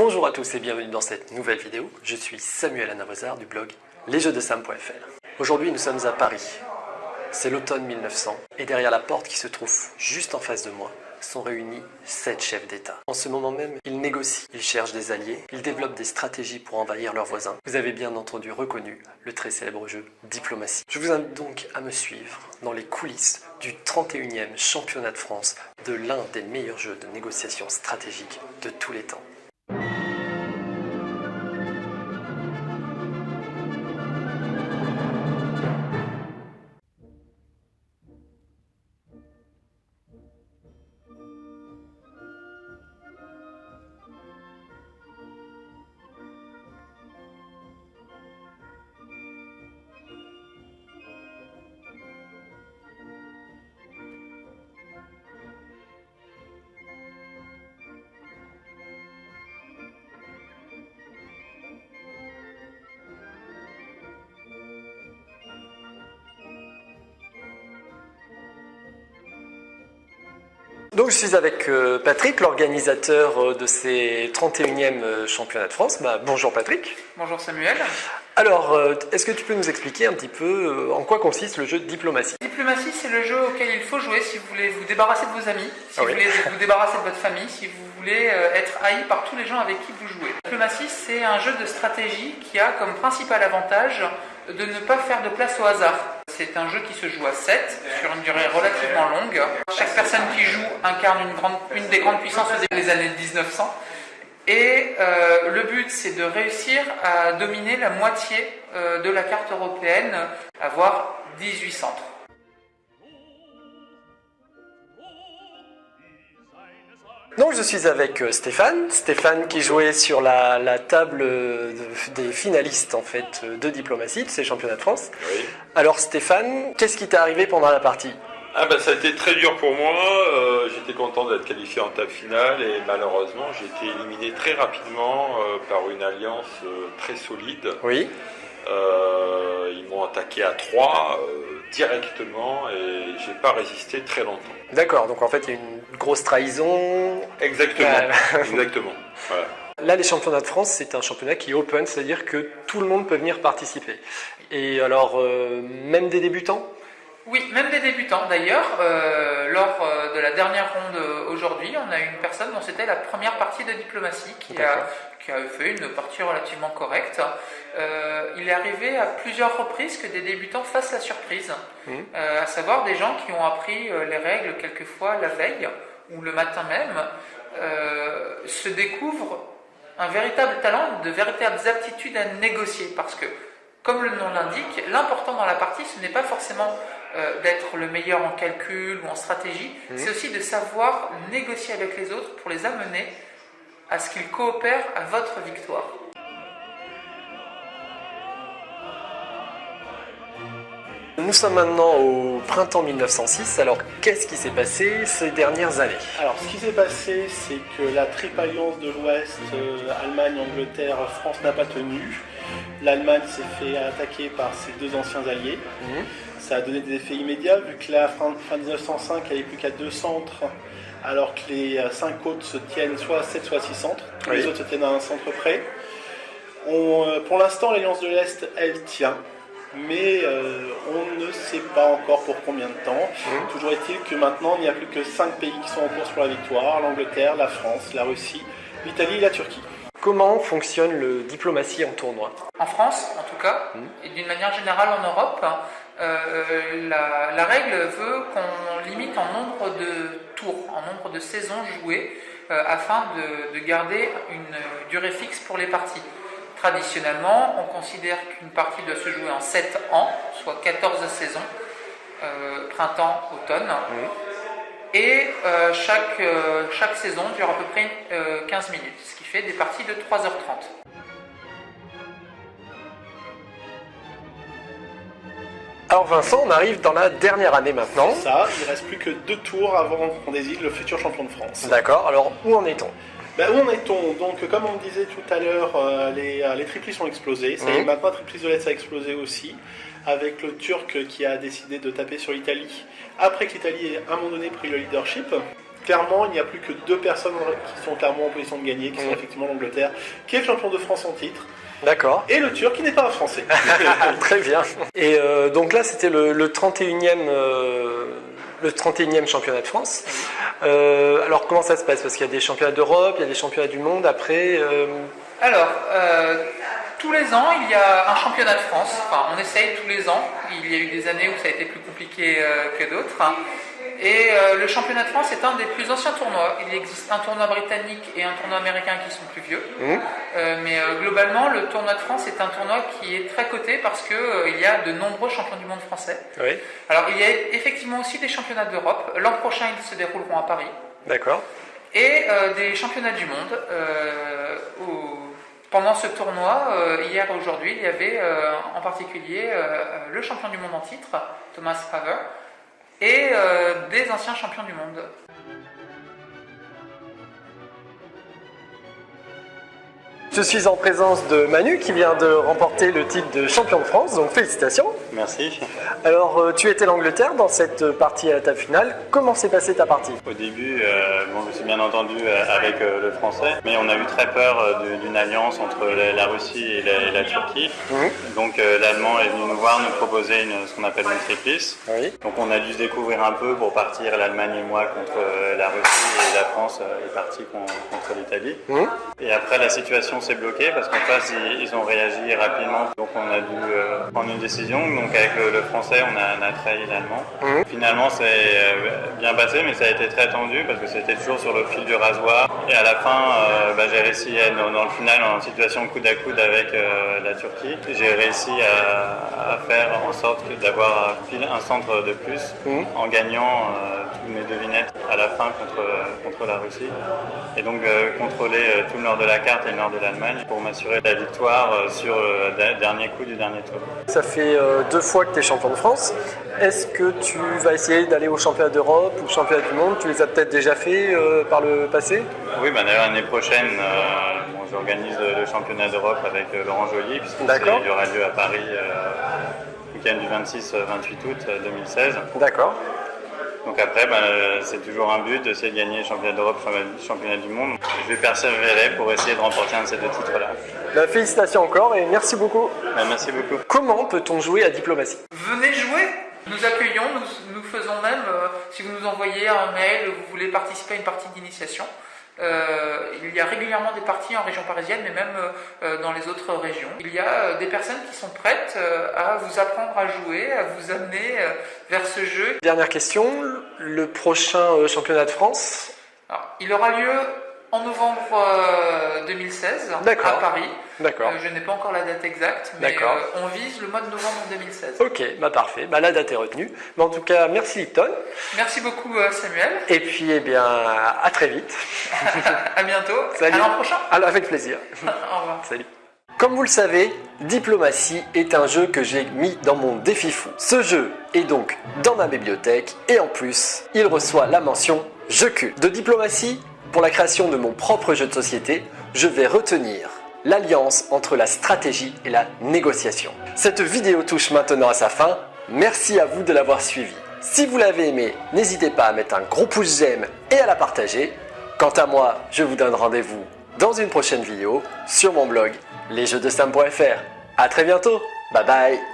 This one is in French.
Bonjour à tous et bienvenue dans cette nouvelle vidéo. Je suis Samuel Anavozar du blog lesjeuxdesam.fr. Aujourd'hui nous sommes à Paris. C'est l'automne 1900 et derrière la porte qui se trouve juste en face de moi sont réunis 7 chefs d'État. En ce moment même, ils négocient, ils cherchent des alliés, ils développent des stratégies pour envahir leurs voisins. Vous avez bien entendu reconnu le très célèbre jeu Diplomatie. Je vous invite donc à me suivre dans les coulisses du 31e championnat de France de l'un des meilleurs jeux de négociation stratégique de tous les temps. Donc je suis avec Patrick, l'organisateur de ces 31e championnats de France. Bonjour Patrick. Bonjour Samuel. Alors, est-ce que tu peux nous expliquer un petit peu en quoi consiste le jeu de Diplomatie ? Diplomatie, c'est le jeu auquel il faut jouer si vous voulez vous débarrasser de vos amis, si vous voulez vous débarrasser de votre famille, si vous voulez être haï par tous les gens avec qui vous jouez. Diplomatie, c'est un jeu de stratégie qui a comme principal avantage de ne pas faire de place au hasard. C'est un jeu qui se joue à 7, sur une durée relativement longue. Chaque personne qui joue incarne une des grandes puissances des années 1900. Et le but, c'est de réussir à dominer la moitié de la carte européenne, avoir 18 centres. Donc je suis avec Stéphane qui jouait sur la table des finalistes en fait de Diplomatie, de ces championnats de France. Oui. Alors Stéphane, qu'est-ce qui t'est arrivé pendant la partie ? Ça a été très dur pour moi, j'étais content d'être qualifié en table finale et malheureusement j'ai été éliminé très rapidement par une alliance très solide. Oui. Ils m'ont attaqué à 3 directement et j'ai pas résisté très longtemps. D'accord, donc en fait il y a une grosse trahison. Exactement, exactement. Voilà. Là, les championnats de France, c'est un championnat qui est open, c'est-à-dire que tout le monde peut venir participer. Et alors, même des débutants ? Oui, même des débutants d'ailleurs. Lors de la dernière ronde aujourd'hui, on a eu une personne dont c'était la première partie de Diplomatie qui a fait une partie relativement correcte. Il est arrivé à plusieurs reprises que des débutants fassent la surprise, à savoir des gens qui ont appris les règles quelquefois la veille ou le matin même, se découvrent un véritable talent, de véritables aptitudes à négocier, parce que, comme le nom l'indique, l'important dans la partie, ce n'est pas forcément d'être le meilleur en calcul ou en stratégie, c'est aussi de savoir négocier avec les autres pour les amener à ce qu'ils coopèrent à votre victoire. Nous sommes maintenant au printemps 1906, alors qu'est-ce qui s'est passé ces dernières années ? Alors ce qui s'est passé, c'est que la triple alliance de l'Ouest, Allemagne, Angleterre, France n'a pas tenu. L'Allemagne s'est fait attaquer par ses deux anciens alliés. Ça a donné des effets immédiats, vu que la fin 1905, elle n'est plus qu'à 2 centres, alors que les 5 autres se tiennent soit à 7, soit à 6 centres. Tous les autres se tiennent à un centre près. Pour l'instant, l'Alliance de l'Est, elle tient. Mais on ne sait pas encore pour combien de temps. Toujours est-il que maintenant, il n'y a plus que 5 pays qui sont en course pour la victoire. L'Angleterre, la France, la Russie, l'Italie et la Turquie. Comment fonctionne le Diplomatie en tournoi ? En France, en tout cas, et d'une manière générale en Europe, la règle veut qu'on limite en nombre de tours, en nombre de saisons jouées, afin de garder une durée fixe pour les parties. Traditionnellement, on considère qu'une partie doit se jouer en 7 ans, soit 14 saisons, printemps, automne. Et chaque saison dure à peu près 15 minutes, ce qui fait des parties de 3h30. Alors Vincent, on arrive dans la dernière année maintenant. Ça, il ne reste plus que 2 tours avant qu'on désigne le futur champion de France. D'accord, alors où en est-on ? Où en est-on ? Donc, comme on disait tout à l'heure, les triplis ont explosé. Ça y est, maintenant, Triplis de l'Est a explosé aussi, avec le Turc qui a décidé de taper sur l'Italie, après que l'Italie ait à un moment donné pris le leadership. clairement, il n'y a plus que 2 personnes qui sont clairement en position de gagner, qui sont effectivement l'Angleterre, qui est le champion de France en titre, D'accord. et le Turc, qui n'est pas un Français. Très bien. Et donc là, c'était le 31e, le 31e championnat de France. Alors, comment ça se passe? Parce qu'il y a des championnats d'Europe, il y a des championnats du monde après. Alors, tous les ans, il y a un championnat de France. Enfin, on essaye tous les ans. Il y a eu des années où ça a été plus compliqué que d'autres. Et le championnat de France est un des plus anciens tournois. Il existe un tournoi britannique et un tournoi américain qui sont plus vieux. Mais globalement, le tournoi de France est un tournoi qui est très coté parce qu'il y a de nombreux champions du monde français. Oui. Alors, il y a effectivement aussi des championnats d'Europe. L'an prochain, ils se dérouleront à Paris. D'accord. Et des championnats du monde. Pendant ce tournoi, hier et aujourd'hui, il y avait en particulier le champion du monde en titre, Thomas Haver, et des anciens champions du monde. Je suis en présence de Manu qui vient de remporter le titre de champion de France, donc félicitations. Merci. Alors, tu étais l'Angleterre dans cette partie à la table finale. Comment s'est passée ta partie? Au début, je me suis bien entendu avec le français, mais on a eu très peur d'une alliance entre la Russie et la Turquie. Donc l'Allemand est venu nous voir, nous proposer ce qu'on appelle une triplice. Oui. Donc on a dû se découvrir un peu pour partir, l'Allemagne et moi, contre la Russie, et la France est partie contre l'Italie. Et après, la situation s'est bloquée parce qu'en face, ils ont réagi rapidement. Donc on a dû prendre une décision. Donc avec le français, on a trahi l'allemand. Finalement, c'est bien passé, mais ça a été très tendu parce que c'était toujours sur le fil du rasoir. Et à la fin, j'ai réussi à être dans le final en situation coude à coude avec la Turquie. J'ai réussi à faire en sorte d'avoir un centre de plus en gagnant toutes mes devinettes à la fin contre la Russie. Et donc contrôler tout le nord de la carte et le nord de l'Allemagne pour m'assurer la victoire sur le dernier coup du dernier tour. Ça fait 2 fois que tu es champion de France. Est-ce que tu vas essayer d'aller au championnat d'Europe ou au championnat du monde? Tu les as peut-être déjà fait par le passé? Oui, d'ailleurs l'année prochaine, j'organise le championnat d'Europe avec Laurent Joly, puisqu'il y aura lieu à Paris le week-end du 26-28 août 2016. D'accord. Donc après, c'est toujours un but d'essayer de gagner le championnat d'Europe, le championnat du monde. Je vais persévérer pour essayer de remporter un de ces 2 titres-là. Félicitations encore et merci beaucoup. Merci beaucoup. Comment peut-on jouer à diplomatie? Venez jouer, nous accueillons, nous faisons même, si vous nous envoyez un mail, vous voulez participer à une partie d'initiation. Il y a régulièrement des parties en région parisienne, mais même dans les autres régions. Il y a des personnes qui sont prêtes à vous apprendre à jouer, à vous amener vers ce jeu. Dernière question, le prochain championnat de France? Alors, il aura lieu en novembre 2016 à Paris. D'accord. Je n'ai pas encore la date exacte, mais on vise le mois de novembre 2016. Ok, parfait. La date est retenue. Mais en tout cas, merci Lipton. Merci beaucoup Samuel. Et puis, à très vite. À bientôt. Salut. À l'an prochain. Alors, avec plaisir. Au revoir. Salut. Comme vous le savez, Diplomatie est un jeu que j'ai mis dans mon défi fou. Ce jeu est donc dans ma bibliothèque et en plus, il reçoit la mention Jeu culte. De Diplomatie, pour la création de mon propre jeu de société, je vais retenir l'alliance entre la stratégie et la négociation. Cette vidéo touche maintenant à sa fin. Merci à vous de l'avoir suivi. Si vous l'avez aimé, n'hésitez pas à mettre un gros pouce j'aime et à la partager. Quant à moi, je vous donne rendez-vous dans une prochaine vidéo sur mon blog lesjeuxdesam.fr. À très bientôt. Bye bye.